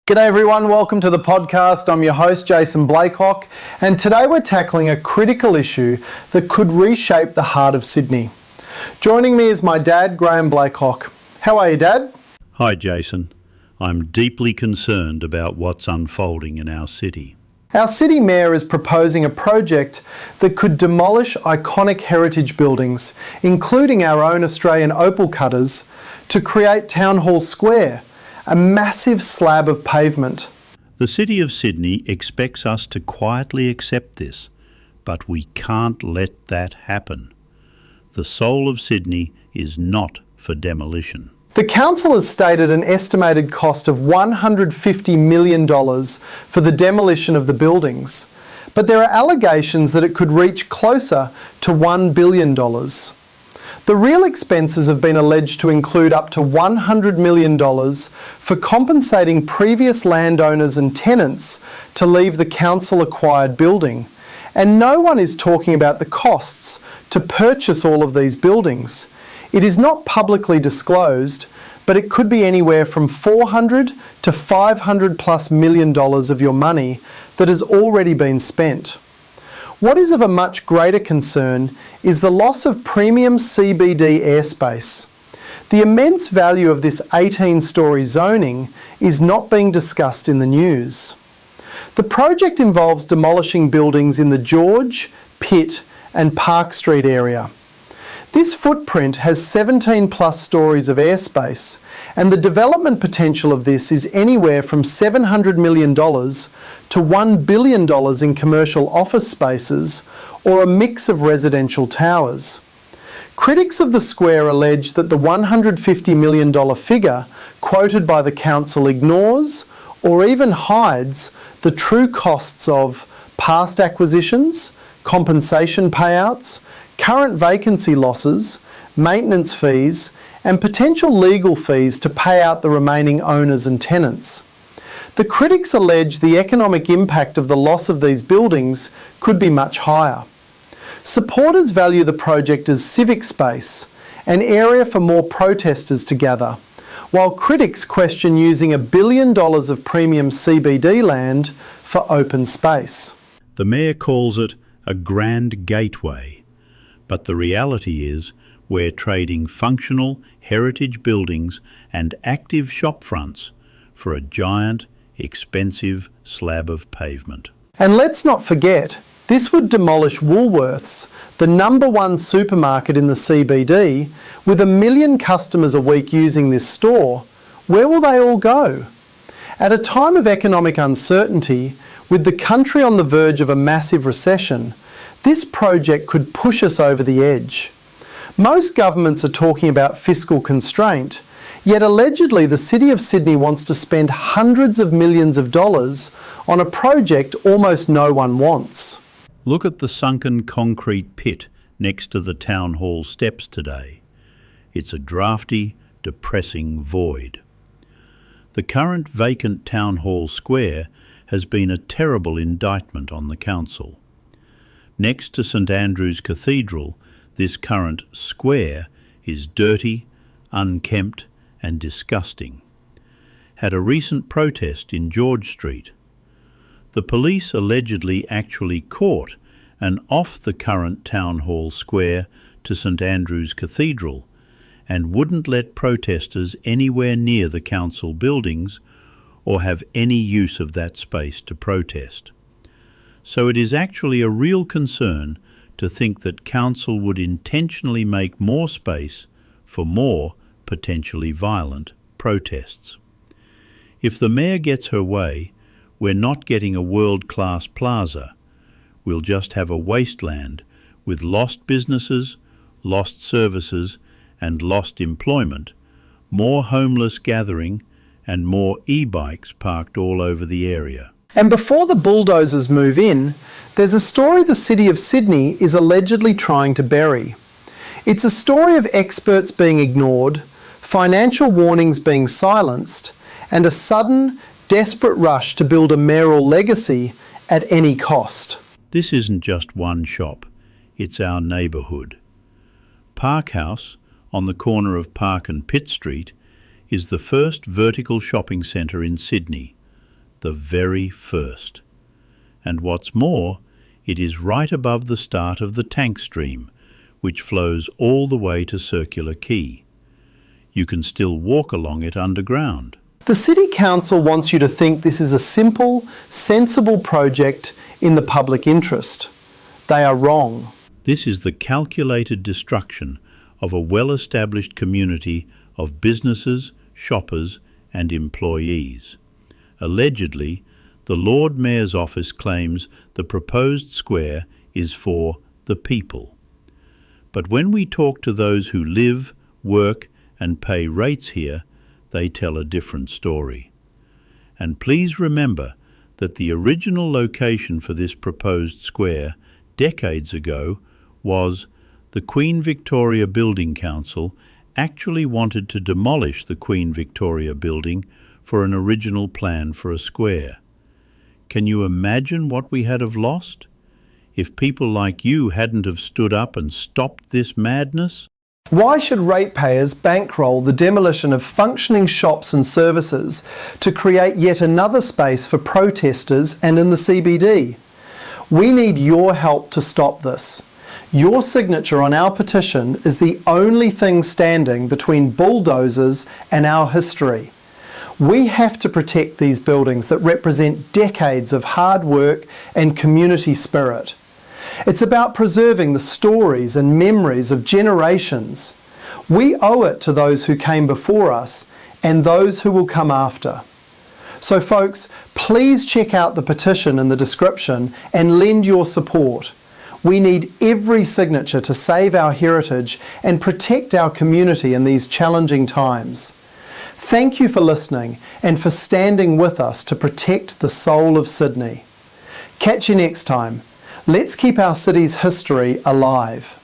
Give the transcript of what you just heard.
G'day everyone, welcome to the podcast. I'm your host Jason Blaiklock, and today we're tackling a critical issue that could reshape the heart of Sydney. Joining me is my dad, Graeme Blaiklock. How are you, Dad? Hi Jason. I'm deeply concerned about what's unfolding in our city. Our city mayor is proposing a project that could demolish iconic heritage buildings, including our own Australian opal cutters, to create Town Hall Square, a massive slab of pavement. The City of Sydney expects us to quietly accept this, but we can't let that happen. The soul of Sydney is not for demolition. The council has stated an estimated cost of $150 million for the demolition of the buildings, but there are allegations that it could reach closer to $1 billion. The real expenses have been alleged to include up to $100 million for compensating previous landowners and tenants to leave the council-acquired building. And no one is talking about the costs to purchase all of these buildings. It is not publicly disclosed, but it could be anywhere from $400 to $500+ million of your money that has already been spent. What is of a much greater concern is the loss of premium CBD airspace. The immense value of this 18-storey zoning is not being discussed in the news. The project involves demolishing buildings in the George, Pitt and Park Street area. This footprint has 17+ stories of airspace, and the development potential of this is anywhere from $700 million to $1 billion in commercial office spaces or a mix of residential towers. Critics of the square allege that the $150 million figure quoted by the council ignores or even hides the true costs of past acquisitions, compensation payouts, current vacancy losses, maintenance fees, and potential legal fees to pay out the remaining owners and tenants. The critics allege the economic impact of the loss of these buildings could be much higher. Supporters value the project as civic space, an area for more protesters to gather, while critics question using $1 billion of premium CBD land for open space. The Mayor calls it a grand gateway, but the reality is we're trading functional heritage buildings and active shop fronts for a giant, expensive slab of pavement. And let's not forget, this would demolish Woolworths, the #1 supermarket in the CBD, with 1 million customers a week using this store. Where will they all go? At a time of economic uncertainty, with the country on the verge of a massive recession, this project could push us over the edge. Most governments are talking about fiscal constraint, yet allegedly the City of Sydney wants to spend hundreds of millions of dollars on a project almost no one wants. Look at the sunken concrete pit next to the Town Hall steps today. It's a drafty, depressing void. The current vacant Town Hall Square has been a terrible indictment on the council. Next to St Andrew's Cathedral, this current square is dirty, unkempt and disgusting. Had a recent protest in George Street. The police allegedly actually caught and off the current Town Hall Square to St Andrew's Cathedral and wouldn't let protesters anywhere near the council buildings or have any use of that space to protest. So it is actually a real concern to think that council would intentionally make more space for more potentially violent protests. If the Mayor gets her way, we're not getting a world-class plaza. We'll just have a wasteland with lost businesses, lost services and lost employment, more homeless gathering and more e-bikes parked all over the area. And before the bulldozers move in, there's a story the City of Sydney is allegedly trying to bury. It's a story of experts being ignored, financial warnings being silenced, and a sudden, desperate rush to build a mayoral legacy at any cost. This isn't just one shop, it's our neighbourhood. Park House, on the corner of Park and Pitt Street, is the first vertical shopping centre in Sydney, the very first. And what's more, it is right above the start of the tank stream, which flows all the way to Circular Quay. You can still walk along it underground. The City Council wants you to think this is a simple, sensible project in the public interest. They are wrong. This is the calculated destruction of a well-established community of businesses, shoppers and employees. Allegedly, the Lord Mayor's office claims the proposed square is for the people. But when we talk to those who live, work and pay rates here, they tell a different story. And please remember that the original location for this proposed square decades ago was the Queen Victoria Building Council actually wanted to demolish the Queen Victoria building for an original plan for a square. Can you imagine what we had have lost if people like you hadn't have stood up and stopped this madness? Why should ratepayers bankroll the demolition of functioning shops and services to create yet another space for protesters and in the CBD? We need your help to stop this. Your signature on our petition is the only thing standing between bulldozers and our history. We have to protect these buildings that represent decades of hard work and community spirit. It's about preserving the stories and memories of generations. We owe it to those who came before us and those who will come after. So folks, please check out the petition in the description and lend your support. We need every signature to save our heritage and protect our community in these challenging times. Thank you for listening and for standing with us to protect the soul of Sydney. Catch you next time. Let's keep our city's history alive.